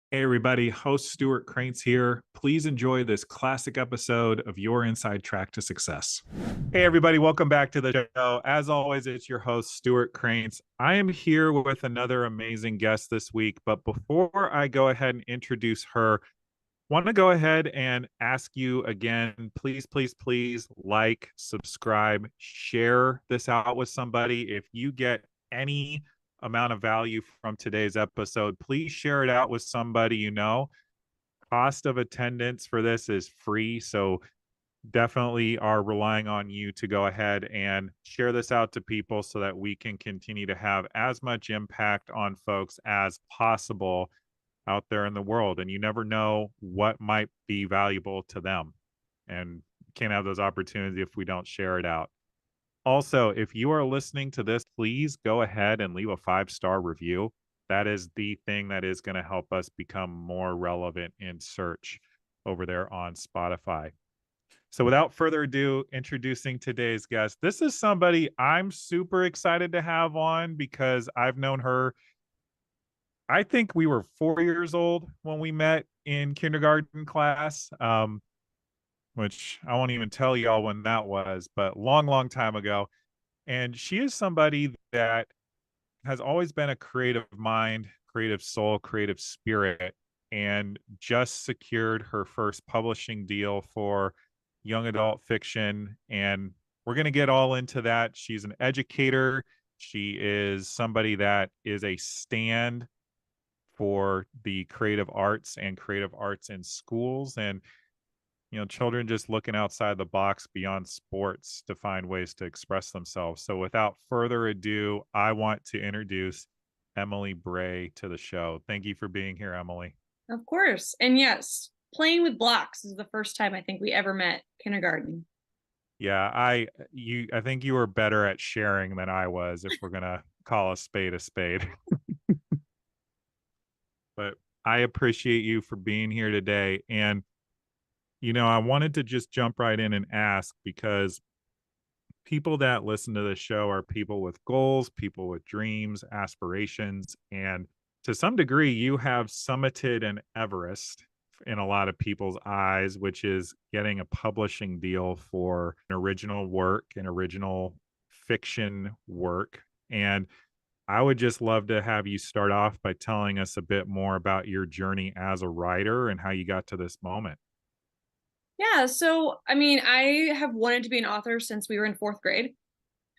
Hey, everybody, host Stewart Kraintz here. Please enjoy this classic episode of Your Inside Track to Success. Hey, everybody, welcome back to the show. As always, it's your host, Stewart Kraintz. I am here with another amazing guest this week. But before I go ahead and introduce her, want to go ahead and ask you again, please, please, please like, subscribe, share this out with somebody. If you get any amount of value from today's episode, please share it out with somebody you know. Cost of attendance for this is free. So definitely are relying on you to go ahead and share this out to people so that we can continue to have as much impact on folks as possible out there in the world. And you never know what might be valuable to them. And can't have those opportunities if we don't share it out. Also, if you are listening to this, please go ahead and leave a 5-star review. That is the thing that is going to help us become more relevant in search over there on Spotify. So, without further ado, introducing today's guest. This is somebody I'm super excited to have on because I've known her. I think we were 4 years old when we met in kindergarten class, which I won't even tell y'all when that was, but long, long time ago. And she is somebody that has always been a creative mind, creative soul, creative spirit, and just secured her first publishing deal for young adult fiction. And we're going to get all into that. She's an educator. She is somebody that is a stand for the creative arts and creative arts in schools. And children just looking outside the box beyond sports to find ways to express themselves. So without further ado, I want to introduce Emily Bray to the show. Thank you for being here, Emily. Of course. And yes, playing with blocks is the first time I think we ever met kindergarten. Yeah, I think you were better at sharing than I was, if we're gonna call a spade a spade. But I appreciate you for being here today. And I wanted to just jump right in and ask because people that listen to the show are people with goals, people with dreams, aspirations, and to some degree, you have summited an Everest in a lot of people's eyes, which is getting a publishing deal for an original work, an original fiction work. And I would just love to have you start off by telling us a bit more about your journey as a writer and how you got to this moment. Yeah, so I mean, I have wanted to be an author since we were in fourth grade.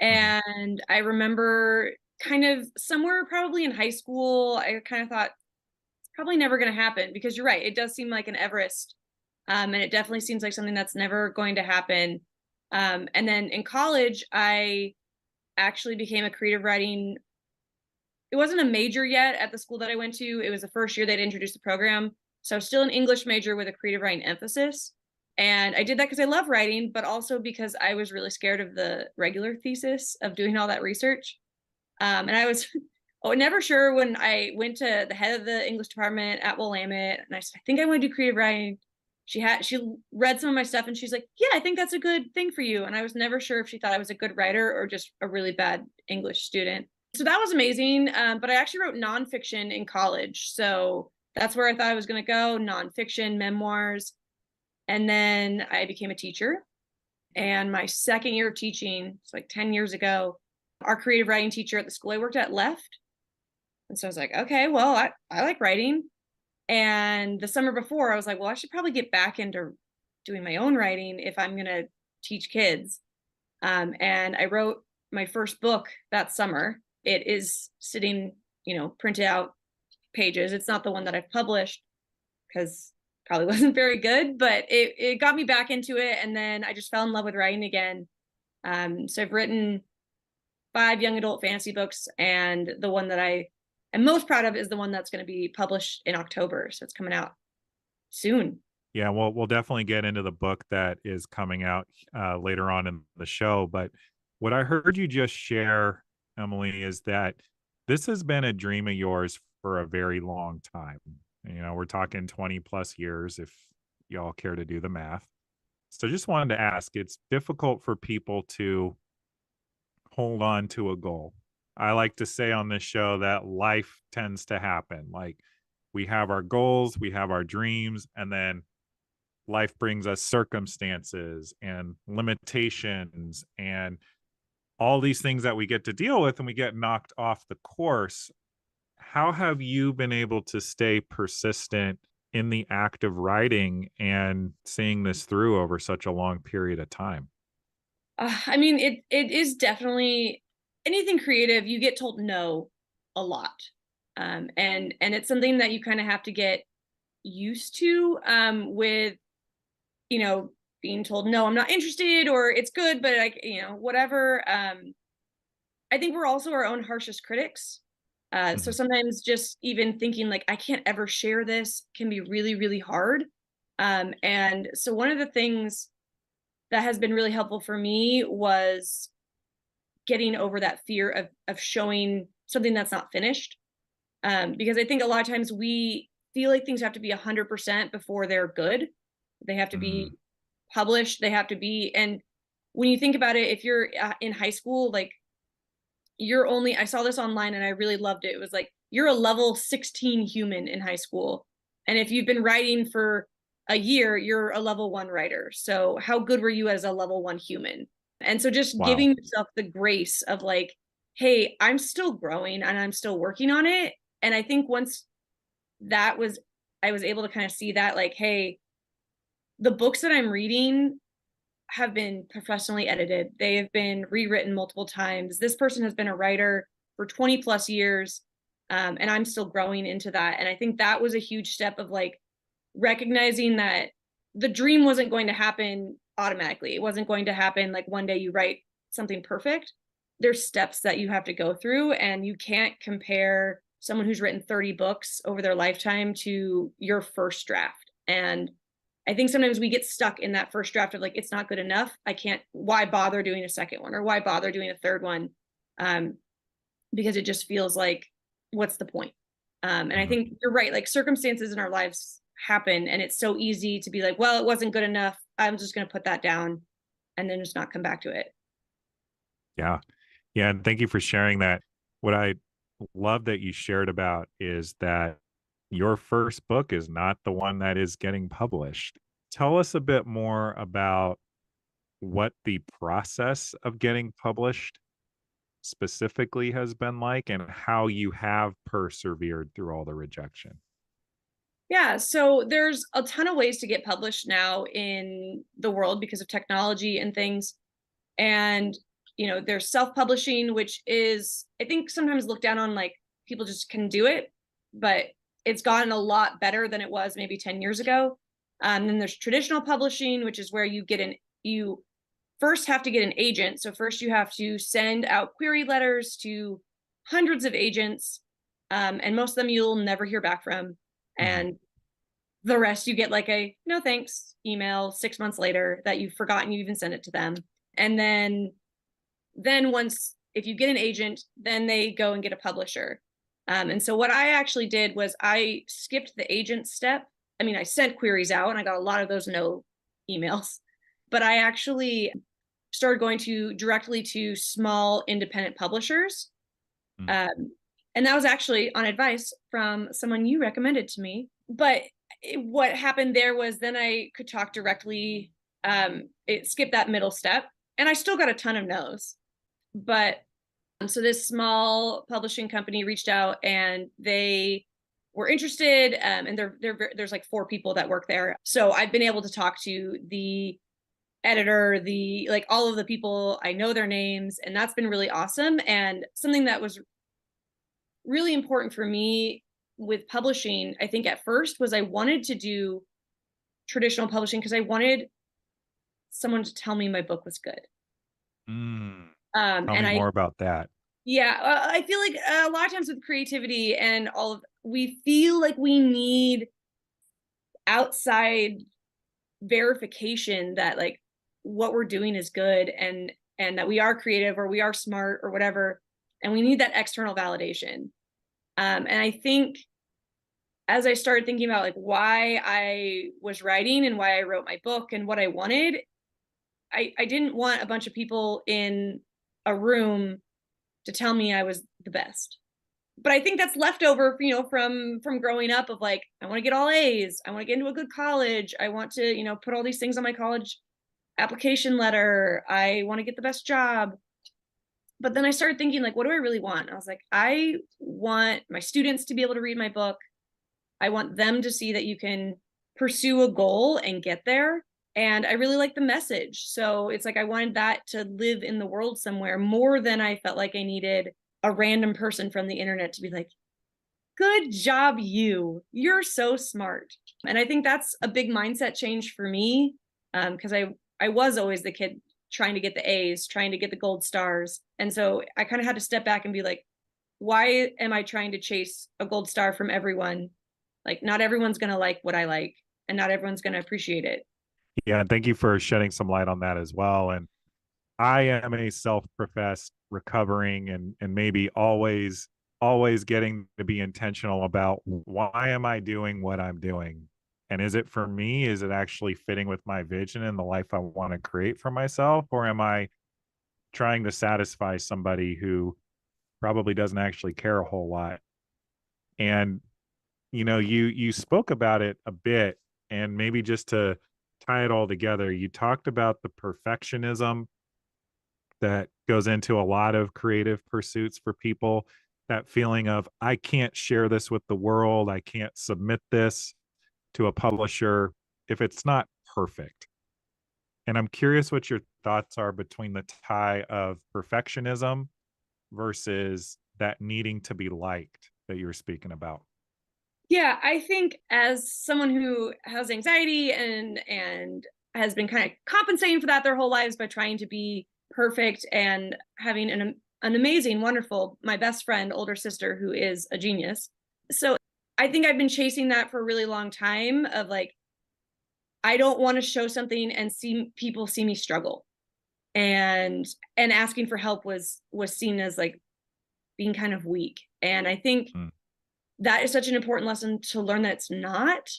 Mhm. And I remember kind of somewhere probably in high school, I kind of thought it's probably never going to happen because you're right. It does seem like an Everest. And it definitely seems like something that's never going to happen. And then in college, I actually became a creative writing. It wasn't a major yet at the school that I went to. It was the first year they'd introduced the program. So I was still an English major with a creative writing emphasis. And I did that because I love writing, but also because I was really scared of the regular thesis of doing all that research. And I was never sure when I went to the head of the English department at Willamette, and I said, I think I want to do creative writing. She read some of my stuff and she's like, yeah, I think that's a good thing for you. And I was never sure if she thought I was a good writer or just a really bad English student. So that was amazing. But I actually wrote nonfiction in college. So that's where I thought I was going to go, nonfiction, memoirs. And then I became a teacher. And my second year of teaching, it's like 10 years ago, our creative writing teacher at the school I worked at left. And so I was like, okay, well, I like writing. And the summer before, I was like, well, I should probably get back into doing my own writing if I'm going to teach kids. And I wrote my first book that summer. It is sitting, printed out pages. It's not the one that I've published because probably wasn't very good, but it got me back into it. And then I just fell in love with writing again. So I've written 5 young adult fantasy books, and the one that I am most proud of is the one that's going to be published in October. So it's coming out soon. Yeah, well, we'll definitely get into the book that is coming out later on in the show. But what I heard you just share, Emily, is that this has been a dream of yours for a very long time. We're talking 20 plus years if y'all care to do the math. So just wanted to ask, it's difficult for people to hold on to a goal. I like to say on this show that life tends to happen. Like we have our goals, we have our dreams, and then life brings us circumstances and limitations and all these things that we get to deal with, and we get knocked off the course. How have you been able to stay persistent in the act of writing and seeing this through over such a long period of time? I mean, it is definitely anything creative. You get told no a lot, and it's something that you kind of have to get used to. With you know being told no, I'm not interested, or it's good, but like whatever. I think we're also our own harshest critics. So Mhm. sometimes just even thinking like I can't ever share this can be really, really hard. And so one of the things that has been really helpful for me was getting over that fear of showing something that's not finished. Because I think a lot of times we feel like things have to be 100% before they're good. They have to Mhm. be published. They have to be, and when you think about it, if you're in high school, like you're only, I saw this online and I really loved it. It was like, you're a level 16 human in high school. And if you've been writing for a year, you're a level 1 writer. So how good were you as a level 1 human? And so just Wow. giving yourself the grace of like, hey, I'm still growing and I'm still working on it. And I think once that was, I was able to kind of see that like, hey, the books that I'm reading have been professionally edited. They have been rewritten multiple times. This person has been a writer for 20 plus years. And I'm still growing into that. And I think that was a huge step of like recognizing that the dream wasn't going to happen automatically. It wasn't going to happen like one day you write something perfect. There's steps that you have to go through, and you can't compare someone who's written 30 books over their lifetime to your first draft. And I think sometimes we get stuck in that first draft of like, it's not good enough. I can't, why bother doing a second one or why bother doing a third one? Um, because it just feels like, what's the point? And I Mhm. think you're right. Like circumstances in our lives happen, and it's so easy to be like, well, it wasn't good enough. I'm just going to put that down and then just not come back to it. Yeah. Yeah, and thank you for sharing that. What I love that you shared about is that your first book is not the one that is getting published. Tell us a bit more about what the process of getting published specifically has been like and how you have persevered through all the rejection. Yeah, so there's a ton of ways to get published now in the world because of technology and things. And there's self-publishing, which is I think sometimes looked down on, like people just can do it, but it's gotten a lot better than it was maybe 10 years ago. Then there's traditional publishing, which is where you first have to get an agent. So first you have to send out query letters to hundreds of agents, and most of them you'll never hear back from. Mhm. And the rest you get like a no thanks email 6 months later that you've forgotten you even sent it to them. And then once if you get an agent, then they go and get a publisher. And so what I actually did was I skipped the agent step. I mean, I sent queries out and I got a lot of those no emails, but I actually started going to directly to small independent publishers. Mm. Um, and that was actually on advice from someone you recommended to me. But what happened there was then I could talk directly. It skipped that middle step, and I still got a ton of no's. But so this small publishing company reached out, and they were interested. And there's like 4 people that work there. So I've been able to talk to the editor, the like all of the people. I know their names, and that's been really awesome. And something that was really important for me with publishing, I think at first, was I wanted to do traditional publishing because I wanted someone to tell me my book was good. Mm. Tell And me more about that. yeah, I feel like a lot of times with creativity and all of, we feel like we need outside verification that like what we're doing is good, and that we are creative or we are smart or whatever, and we need that external validation. And I think as I started thinking about like why I was writing and why I wrote my book and what I wanted, I didn't want a bunch of people in a room to tell me I was the best. but I think that's leftover, from growing up of like, I want to get all A's. I want to get into a good college. I want to, put all these things on my college application letter. I want to get the best job. But then I started thinking, like, what do I really want? I was like, I want my students to be able to read my book. I want them to see that you can pursue a goal and get there. And I really like the message. So it's like I wanted that to live in the world somewhere more than I felt like I needed a random person from the internet to be like, good job, you're so smart. And I think that's a big mindset change for me, because I was always the kid trying to get the A's, trying to get the gold stars. And so I kind of had to step back and be like, why am I trying to chase a gold star from everyone? Like, not everyone's going to like what I like, and not everyone's going to appreciate it. Yeah, and thank you for shedding some light on that as well. And I am a self-professed recovering and maybe always getting to be intentional about why am I doing what I'm doing? And is it for me? Is it actually fitting with my vision and the life I want to create for myself? Or am I trying to satisfy somebody who probably doesn't actually care a whole lot? And you spoke about it a bit, and maybe just to tie it all together, you talked about the perfectionism that goes into a lot of creative pursuits for people, that feeling of I can't share this with the world, I can't submit this to a publisher if it's not perfect. And I'm curious what your thoughts are between the tie of perfectionism versus that needing to be liked that you were speaking about. Yeah, I think as someone who has anxiety and has been kind of compensating for that their whole lives by trying to be perfect and having an amazing, wonderful, my best friend, older sister who is a genius. So I think I've been chasing that for a really long time of like, I don't want to show something and see people see me struggle. And asking for help was seen as like being kind of weak. And I think Mm. that is such an important lesson to learn that it's not,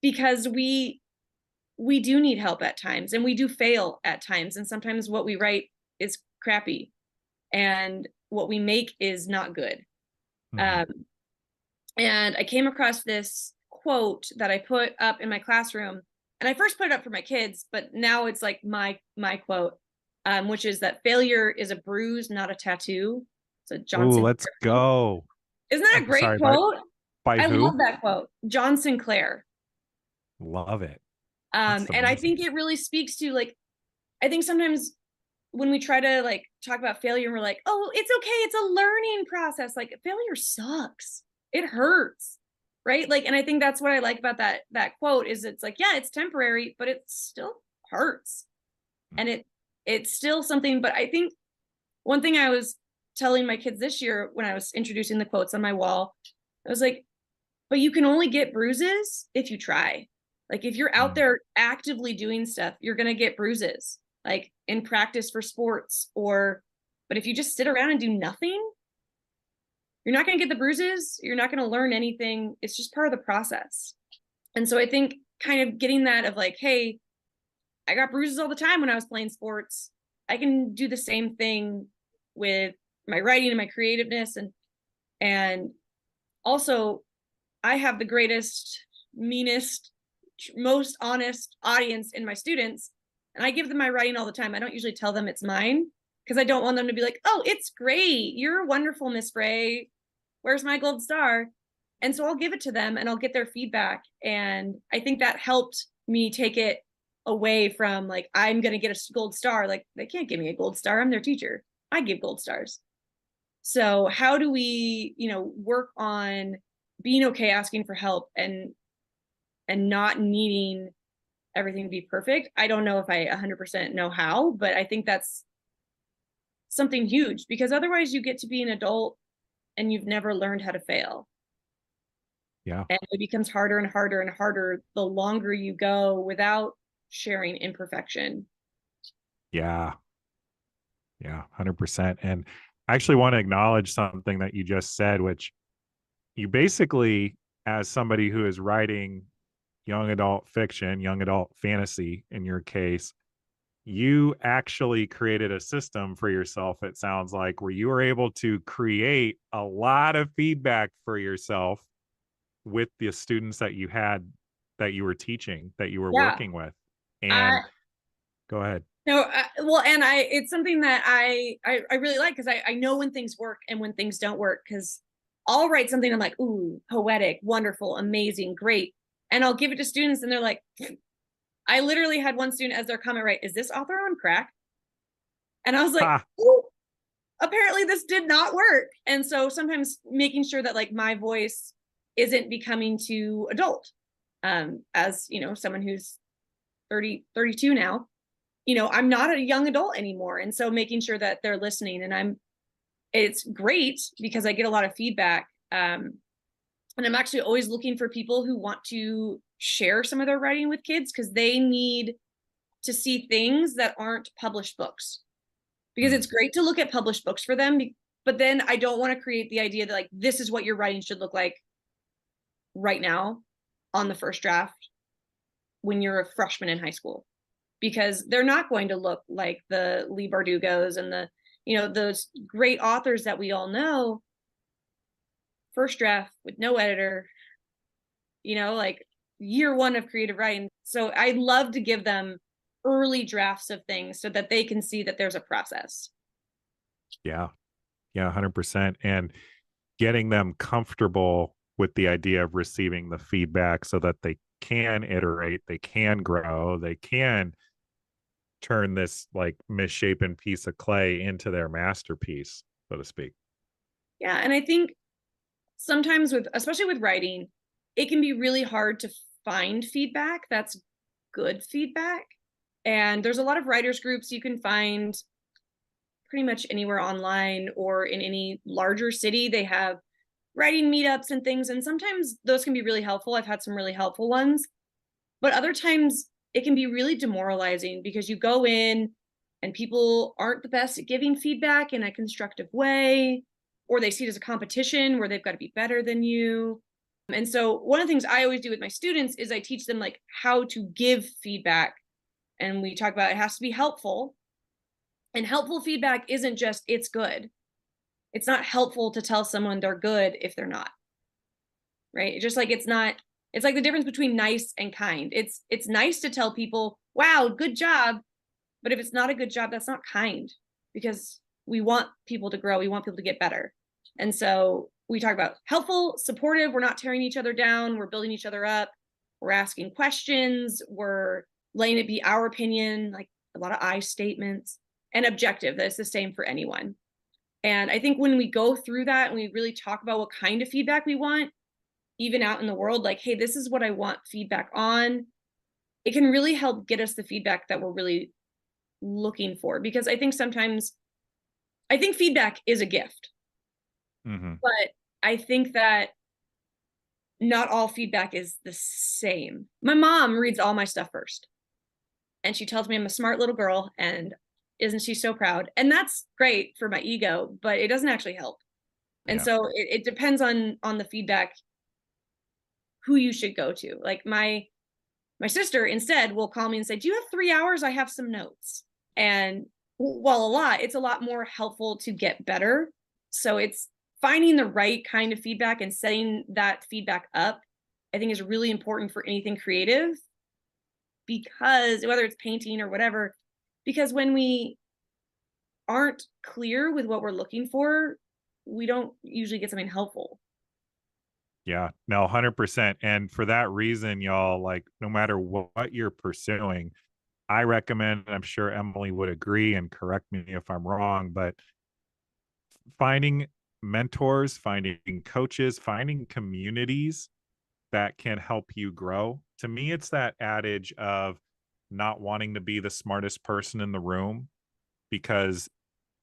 because we do need help at times, and we do fail at times, and sometimes what we write is crappy and what we make is not good. Mhm. um, and I came across this quote that I put up in my classroom, and I first put it up for my kids, but now it's like my quote, which is that failure is a bruise, not a tattoo. So Ooh, Johnson, let's go. isn't that a I'm great sorry, by quote? I love who? that quote, John Sinclair. Love it. That's And I amazing. think it really speaks to like, I think sometimes when we try to like talk about failure, we're like, oh, it's okay, it's a learning process. Like, failure sucks, it hurts, right? Like, and I think that's what I like about that quote is it's like, yeah, it's temporary, but it still hurts, and it's still something. But I think one thing I was telling my kids this year when I was introducing the quotes on my wall, I was like, but you can only get bruises if you try. Like, if you're out Mm. there actively doing stuff, you're going to get bruises, like in practice for sports. But if you just sit around and do nothing, you're not going to get the bruises. You're not going to learn anything. It's just part of the process. And so I think kind of getting that of like, hey, I got bruises all the time when I was playing sports. I can do the same thing with my writing and my creativeness. And also, I have the greatest, meanest, most honest audience in my students. And I give them my writing all the time. I don't usually tell them it's mine because I don't want them to be like, oh, it's great, you're wonderful, Miss Bray, where's my gold star? And so I'll give it to them and I'll get their feedback. And I think that helped me take it away from like, I'm going to get a gold star. Like, they can't give me a gold star. I'm their teacher. I give gold stars. So how do we, work on being okay asking for help and not needing everything to be perfect? I don't know if I 100% know how, but I think that's something huge, because otherwise you get to be an adult and you've never learned how to fail. Yeah. And it becomes harder and harder and harder the longer you go without sharing imperfection. Yeah. Yeah. 100%. And I actually want to acknowledge something that you just said, which you basically, as somebody who is writing young adult fiction, young adult fantasy in your case, you actually created a system for yourself, it sounds like, where you were able to create a lot of feedback for yourself with the students that you had, that you were teaching, that you were Yeah. working with. I And go ahead. no, well, and it's something that I really like because I know when things work and when things don't work because I'll write something I'm like, ooh, poetic, wonderful, amazing, great, and I'll give it to students and they're like, I literally had one student as their comment, right, is this author on crack? And I was like, Ha! oh, apparently this did not work. And so sometimes making sure that like my voice isn't becoming too adult, as you know, someone who's 30, 32 now, you know, I'm not a young adult anymore. And so making sure that they're listening, and it's great because I get a lot of feedback. And I'm actually always looking for people who want to share some of their writing with kids because they need to see things that aren't published books. Because Mm, it's great to look at published books for them, but then I don't want to create the idea that like this is what your writing should look like right now on the first draft when you're a freshman in high school, because they're not going to look like the Lee Bardugos and the, you know, those great authors that we all know. First draft with no editor, you know, like year one of creative writing. So I love to give them early drafts of things so that they can see that there's a process. yeah. Yeah, 100%. And getting them comfortable with the idea of receiving the feedback so that they can iterate, they can grow, they can turn this like misshapen piece of clay into their masterpiece, so to speak. Yeah. And I think sometimes with, especially with writing, it can be really hard to find feedback that's good feedback. And there's a lot of writers groups you can find pretty much anywhere online or in any larger city. They have writing meetups and things, and sometimes those can be really helpful. I've had some really helpful ones, but other times it can be really demoralizing because you go in and people aren't the best at giving feedback in a constructive way, or they see it as a competition where they've got to be better than you. And so one of the things I always do with my students is I teach them like how to give feedback, and we talk about it has to be helpful. And helpful feedback isn't just it's good. It's not helpful to tell someone they're good if they're not, right? Just like it's not, it's like the difference between nice and kind. It's nice to tell people, wow, good job. But if it's not a good job, that's not kind, because we want people to grow. We want people to get better. And so we talk about helpful, supportive. We're not tearing each other down. We're building each other up. We're asking questions. We're letting it be our opinion, like a lot of I statements, and objective. That's the same for anyone. And I think when we go through that and we really talk about what kind of feedback we want, even out in the world, like, hey, this is what I want feedback on, it can really help get us the feedback that we're really looking for. Because I think sometimes, I think feedback is a gift, Hmm. but I think that not all feedback is the same. My mom reads all my stuff first, and she tells me I'm a smart little girl, and isn't she so proud? And that's great for my ego, but it doesn't actually help. And Yeah. so it depends on the feedback, who you should go to. Like my sister instead will call me and say, do you have 3 hours? I have some notes. And while it's a lot more helpful to get better. So it's finding the right kind of feedback and setting that feedback up, I think, is really important for anything creative, because whether it's painting or whatever, because when we aren't clear with what we're looking for, we don't usually get something helpful. Yeah. No, 100%. And for that reason, y'all, like, no matter what you're pursuing, I recommend, and I'm sure Emily would agree and correct me if I'm wrong, but finding mentors, finding coaches, finding communities that can help you grow. To me, it's that adage of not wanting to be the smartest person in the room, because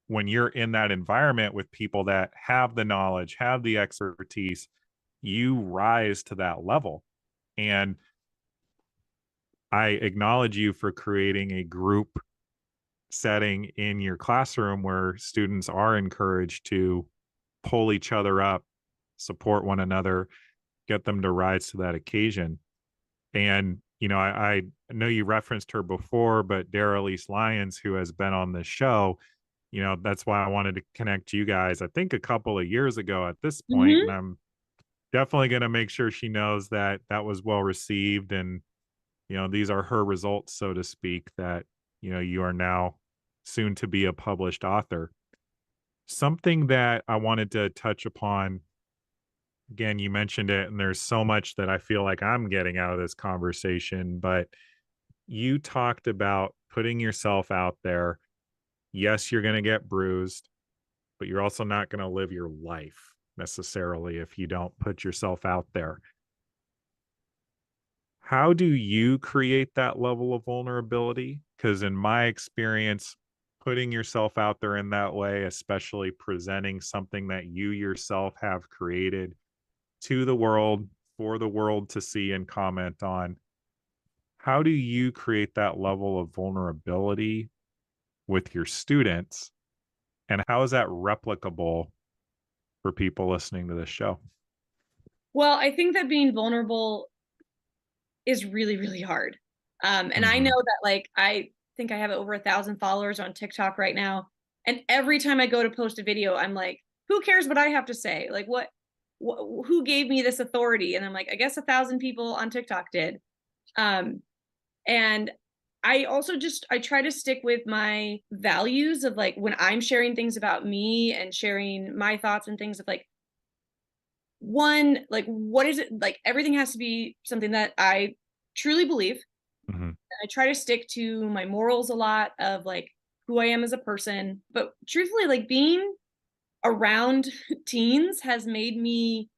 when you're in that environment with people that have the knowledge, have the expertise, you rise to that level. And I acknowledge you for creating a group setting in your classroom where students are encouraged to pull each other up, support one another, get them to rise to that occasion. And I know you referenced her before, but Dara Elise Lyons, who has been on this show, that's why I wanted to connect you guys, I think a couple of years ago at this point, and Hmm. I'm definitely going to make sure she knows that that was well received. And, these are her results, so to speak, that, you are now soon to be a published author. Something that I wanted to touch upon, again, you mentioned it, and there's so much that I feel like I'm getting out of this conversation, but you talked about putting yourself out there. Yes, you're going to get bruised, but you're also not going to live your life necessarily if you don't put yourself out there. How do you create that level of vulnerability? Because in my experience, putting yourself out there in that way, especially presenting something that you yourself have created to the world for the world to see and comment on, how do you create that level of vulnerability with your students? And how is that replicable for people listening to this show? Well, I think that being vulnerable is really, really hard. And I know Mhm. that like I think I have over 1,000 followers on TikTok right now. And every time I go to post a video, I'm like, who cares what I have to say? Like who gave me this authority? And I'm like, I guess 1,000 people on TikTok did. Um, and I also just I try to stick with my values of like when I'm sharing things about me and sharing my thoughts and things of like one, like what is it like everything has to be something that I truly believe. Mhm. I try to stick to my morals a lot of like who I am as a person. But truthfully, like being around teens has made me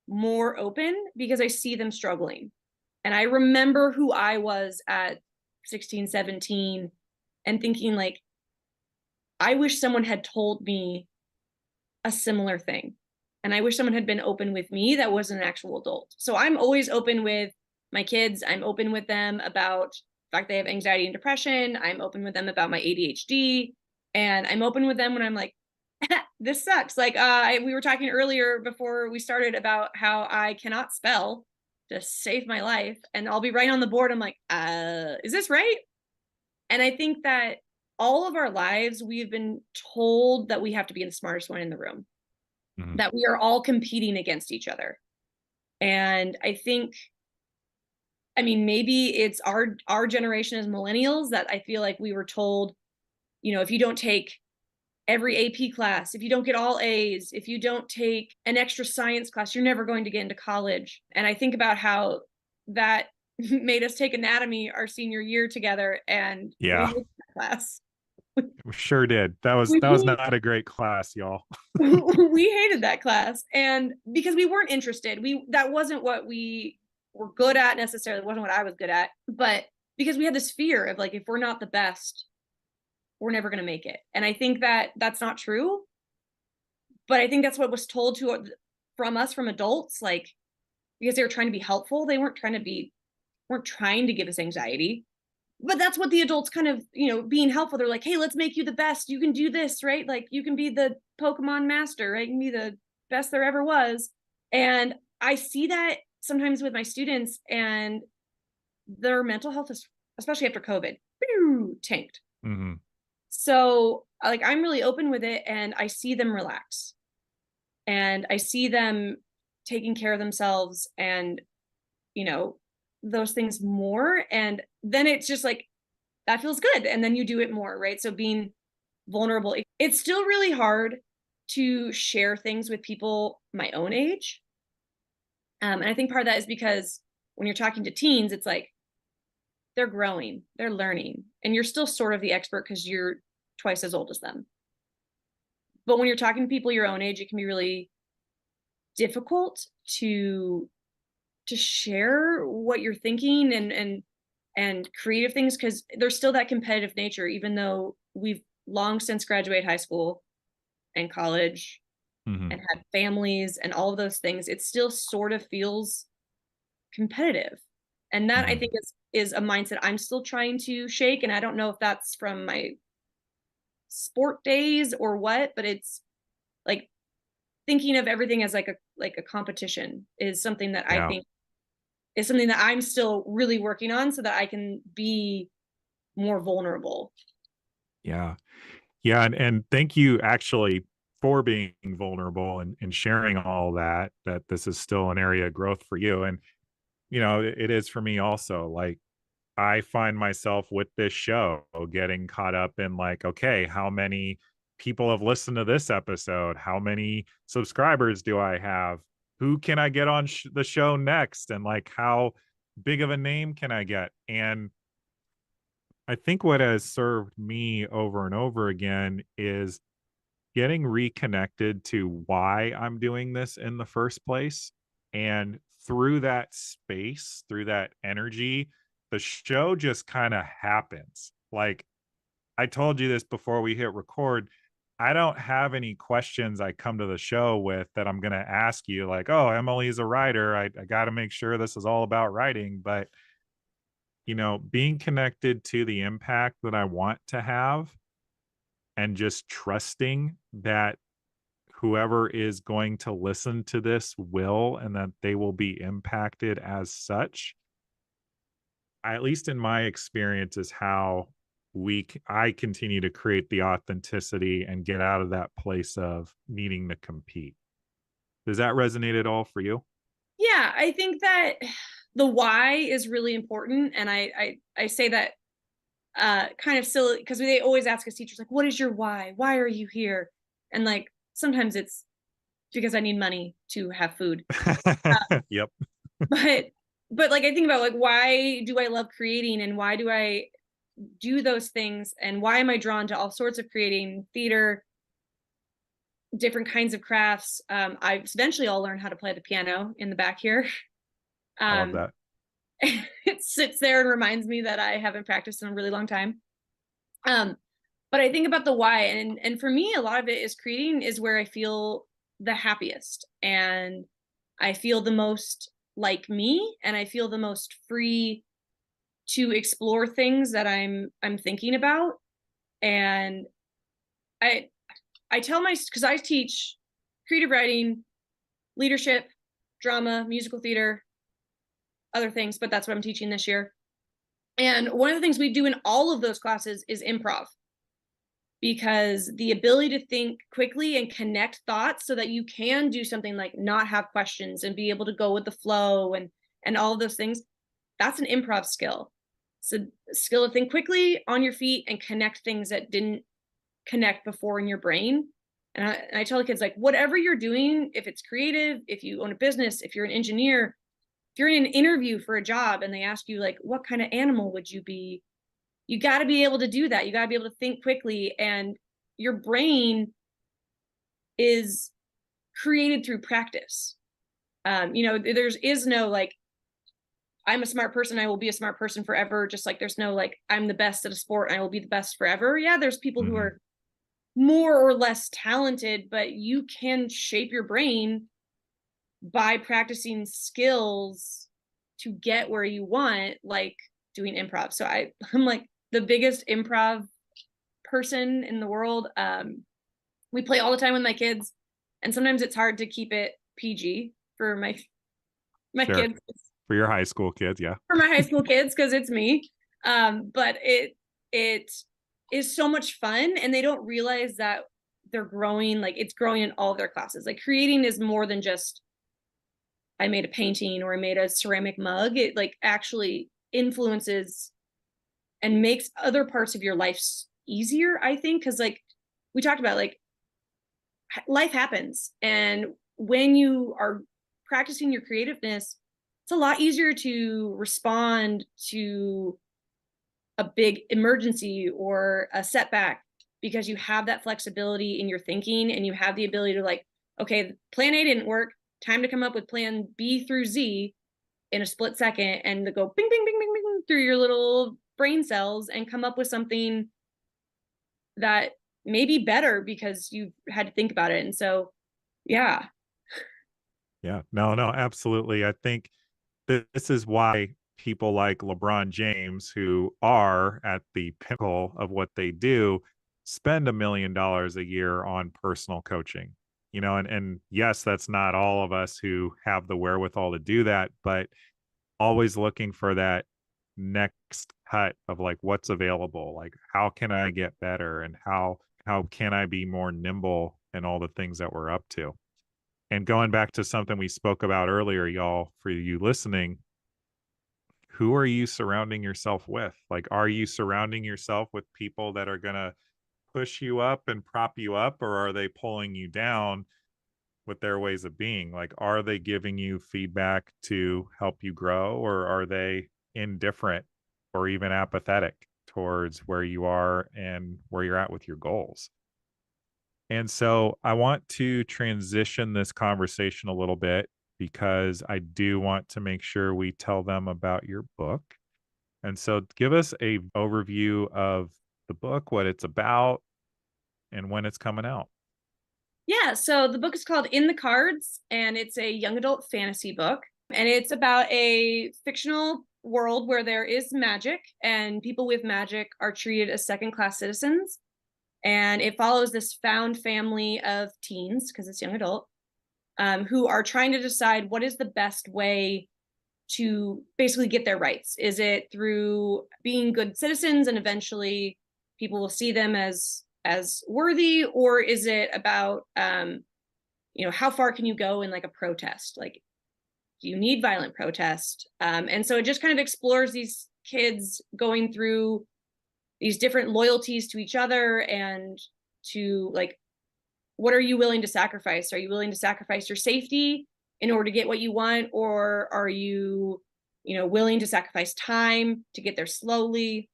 more open because I see them struggling. And I remember who I was at 16, 17 and thinking like, I wish someone had told me a similar thing. And I wish someone had been open with me that was an actual adult. So I'm always open with my kids. I'm open with them about the fact they have anxiety and depression. I'm open with them about my ADHD. And I'm open with them when I'm like, this sucks. Like we were talking earlier before we started about how I cannot spell to save my life. And I'll be right on the board. I'm like, is this right? And I think that all of our lives, we've been told that we have to be the smartest one in the room, Mhm. that we are all competing against each other. And I think, I mean, maybe it's our generation as millennials that I feel like we were told, if you don't take every AP class, if you don't get all A's, if you don't take an extra science class, you're never going to get into college. And I think about how that made us take anatomy our senior year together, and we Yeah, hated that class. we sure did. That was We not a great class, y'all. we hated that class, and because we weren't interested, we that wasn't what we were good at necessarily. It wasn't what I was good at, but because we had this fear of like if we're not the best, we're never going to make it. And I think that that's not true, but I think that's what was told to from us from adults, like because they were trying to be helpful. They weren't trying to give us anxiety, but that's what the adults kind of, being helpful. They're like, hey, let's make you the best. You can do this, right? Like you can be the Pokemon master, right? You can be the best there ever was. And I see that sometimes with my students, and their mental health is, especially after COVID, tanked. Mhm. So like I'm really open with it, and I see them relax, and I see them taking care of themselves, and you know those things more. And then it's just like that feels good, and then you do it more, right? So being vulnerable, it's still really hard to share things with people my own age. And I think part of that is because when you're talking to teens, it's like they're growing, they're learning, and you're still sort of the expert because you're twice as old as them. But when you're talking to people your own age, it can be really difficult to share what you're thinking and creative things, because there's still that competitive nature, even though we've long since graduated high school and college Mhm. and had families and all of those things. It still sort of feels competitive, and that I Mhm. think is a mindset I'm still trying to shake. And I don't know if that's from my sport days or what, but it's like thinking of everything as like a competition is something that I Yeah. think is something that I'm still really working on so that I can be more vulnerable. Yeah. Yeah. And thank you actually for being vulnerable and sharing all that, that this is still an area of growth for you. And, it is for me also. Like, I find myself with this show getting caught up in like, okay, how many people have listened to this episode? How many subscribers do I have? Who can I get on the show next? And like, how big of a name can I get? And I think what has served me over and over again is getting reconnected to why I'm doing this in the first place. And through that space, through that energy, the show just kind of happens. Like, I told you this before we hit record. I don't have any questions I come to the show with that I'm going to ask you, like, oh, Emily's a writer. I got to make sure this is all about writing. But, being connected to the impact that I want to have and just trusting that whoever is going to listen to this will and that they will be impacted as such, at least in my experience, is how I continue to create the authenticity and get out of that place of needing to compete. Does that resonate at all for you? Yeah, I think that the why is really important. And I say that kind of silly because they always ask us teachers, like, what is your why? Why are you here? And like sometimes it's because I need money to have food. Yep. But like I think about like why do I love creating and why do I do those things and why am I drawn to all sorts of creating theater, different kinds of crafts. I eventually I'll learn how to play the piano in the back here. I love Um, that. it sits there and reminds me that I haven't practiced in a really long time. Um, but I think about the why, and for me, a lot of it is creating is where I feel the happiest, and I feel the most like me, and I feel the most free to explore things that I'm thinking about. And I I tell my because I teach creative writing, leadership, drama, musical theater, other things, but that's what I'm teaching this year. And one of the things we do in all of those classes is improv because the ability to think quickly and connect thoughts so that you can do something like not have questions and be able to go with the flow and all of those things, that's an improv skill. It's a skill to think quickly on your feet and connect things that didn't connect before in your brain. And I tell the kids, like, whatever you're doing, if it's creative, if you own a business, if you're an engineer, if you're in an interview for a job and they ask you, like, what kind of animal would you be? You got to be able to do that. You got to be able to think quickly. And your brain is created through practice. There's is no like, I'm a smart person, I will be a smart person forever. Just like there's no like, I'm the best at a sport, I will be the best forever. Yeah, there's people who Mhm. are more or less talented, but you can shape your brain by practicing skills to get where you want, like doing improv. So I'm like the biggest improv person in the world. We play all the time with my kids, and sometimes it's hard to keep it PG for my Sure. kids, For your high school kids, yeah. for my high school kids, because it's me. But it is so much fun, and they don't realize that they're growing. Like it's growing in all of their classes. Like creating is more than just I made a painting or I made a ceramic mug. It like actually influences and makes other parts of your life easier, I think, because like we talked about, like life happens, and when you are practicing your creativeness, it's a lot easier to respond to a big emergency or a setback because you have that flexibility in your thinking and you have the ability to like, okay, plan A didn't work, time to come up with plan B through Z in a split second and to go bing bing bing bing bing through your little brain cells and come up with something that may be better because you've had to think about it. And so yeah. Yeah. No, no, absolutely. I think this is why people like LeBron James, who are at the pinnacle of what they do, spend $1 million a year on personal coaching. And yes, that's not all of us who have the wherewithal to do that, but always looking for that next cut of like what's available, like how can I get better and how can I be more nimble and all the things that we're up to. And going back to something we spoke about earlier, y'all, for you listening, who are you surrounding yourself with? Like, are you surrounding yourself with people that are going to push you up and prop you up, or are they pulling you down with their ways of being? Like, are they giving you feedback to help you grow, or are they indifferent or even apathetic towards where you are and where you're at with your goals? And so I want to transition this conversation a little bit because I do want to make sure we tell them about your book. And so give us a overview of the book, what it's about, and when it's coming out. Yeah, so the book is called In the Cards, and it's a young adult fantasy book. And it's about a fictional world where there is magic, and people with magic are treated as second-class citizens. And it follows this found family of teens, because it's young adult, who are trying to decide what is the best way to basically get their rights. Is it through being good citizens and eventually people will see them as worthy, or is it about how far can you go in like a protest? Like, do you need violent protest? And so it just kind of explores these kids going through these different loyalties to each other, and to like, what are you willing to sacrifice? Are you willing to sacrifice your safety in order to get what you want, or are you willing to sacrifice time to get there slowly?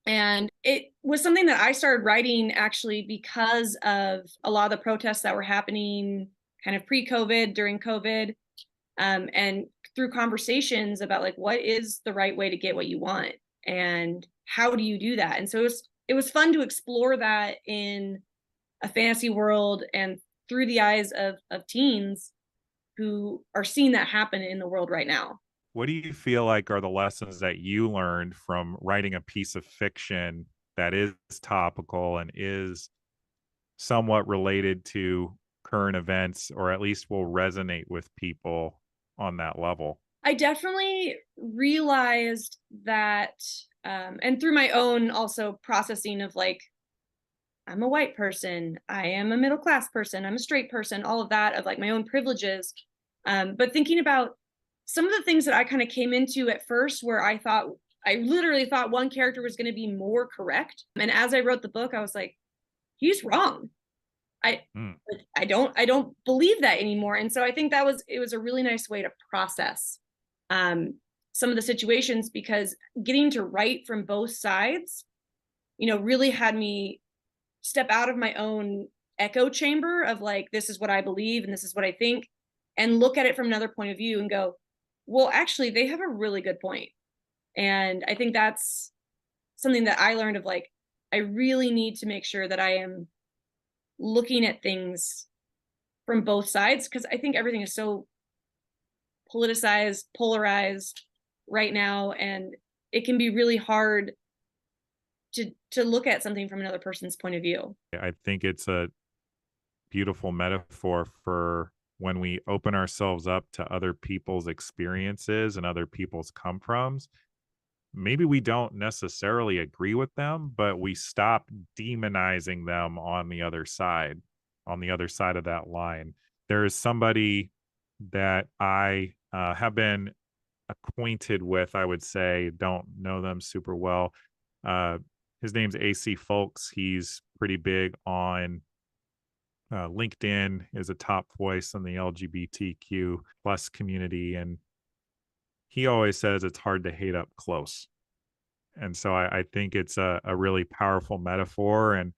And it was something that I started writing actually because of a lot of the protests that were happening kind of pre-COVID, during COVID, and through conversations about like, what is the right way to get what you want and how do you do that? And so it was fun to explore that in a fantasy world and through the eyes of teens who are seeing that happen in the world right now. What do you feel like are the lessons that you learned from writing a piece of fiction that is topical and is somewhat related to current events, or at least will resonate with people on that level? I definitely realized that, and through my own also processing of like, I'm a white person, I am a middle class person, I'm a straight person, all of that, of like my own privileges. But thinking about some of the things that I kind of came into at first, where I literally thought one character was going to be more correct. And as I wrote the book, I was like, he's wrong. I Mm. I don't believe that anymore. And so I think it was a really nice way to process um, some of the situations, because getting to write from both sides, really had me step out of my own echo chamber of like, this is what I believe and this is what I think, and look at it from another point of view and go, well, actually, they have a really good point. And I think that's something that I learned of like, I really need to make sure that I am looking at things from both sides, because I think everything is so politicized, polarized right now, and it can be really hard to look at something from another person's point of view. I think it's a beautiful metaphor for when we open ourselves up to other people's experiences and other people's come froms. Maybe we don't necessarily agree with them, but we stop demonizing them on the other side of that line. There is somebody that I have been acquainted with, I would say, don't know them super well. Uh, his name's AC Folks. He's pretty big on LinkedIn, is a top voice in the LGBTQ plus community. And he always says it's hard to hate up close. And so I think it's a really powerful metaphor. And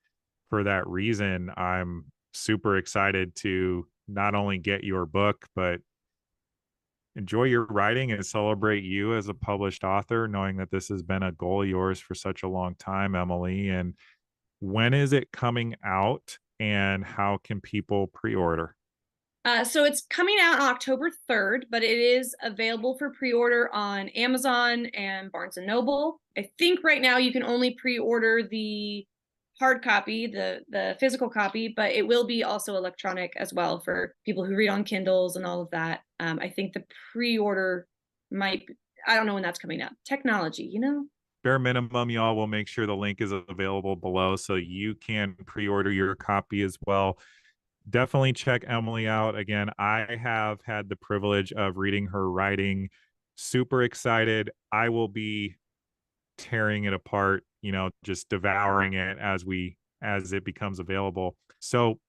for that reason, I'm super excited to not only get your book, but enjoy your writing and celebrate you as a published author, knowing that this has been a goal of yours for such a long time, Emily. And when is it coming out and how can people pre order? So it's coming out on October 3rd, but it is available for pre-order on Amazon and Barnes and Noble. I think right now you can only pre-order the hard copy, the physical copy, but it will be also electronic as well for people who read on Kindles and all of that. I think the pre-order I don't know when that's coming up. Technology, you know? Bare minimum, y'all, will make sure the link is available below so you can pre-order your copy as well. Definitely check Emily out. Again, I have had the privilege of reading her writing. Super excited. I will be tearing it apart, just devouring it as it becomes available. So,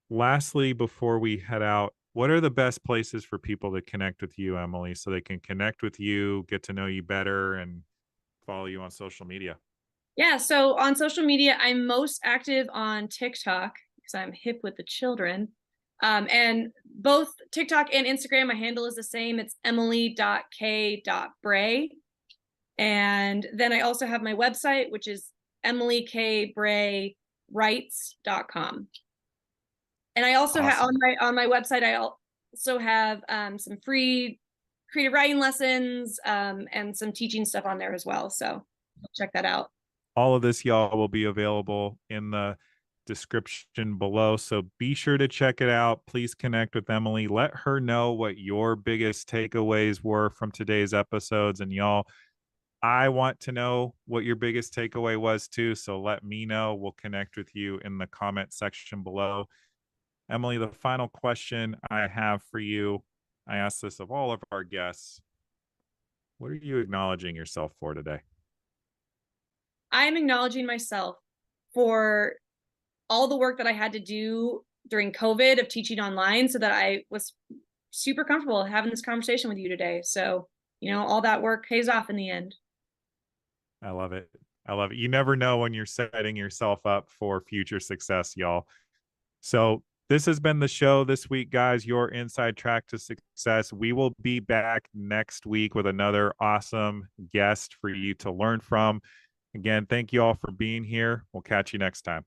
lastly, before we head out, what are the best places for people to connect with you, Emily, so they can connect with you, get to know you better, and follow you on social media? Yeah, so on social media, I'm most active on TikTok because I'm hip with the children. And both TikTok and Instagram, my handle is the same. It's emily.k.bray. And then I also have my website, which is emilykbraywrites.com. And I also have Awesome. on my website, I also have some free creative writing lessons and some teaching stuff on there as well. So check that out. All of this, y'all, will be available in the description below. So be sure to check it out. Please connect with Emily. Let her know what your biggest takeaways were from today's episodes. And y'all, I want to know what your biggest takeaway was too. So let me know. We'll connect with you in the comment section below. Emily, the final question I have for you, I ask this of all of our guests. What are you acknowledging yourself for today? I'm acknowledging myself for all the work that I had to do during COVID of teaching online so that I was super comfortable having this conversation with you today. So, all that work pays off in the end. I love it. I love it. You never know when you're setting yourself up for future success, y'all. So, this has been the show this week, guys. Your inside track to success. We will be back next week with another awesome guest for you to learn from. Again, thank you all for being here. We'll catch you next time.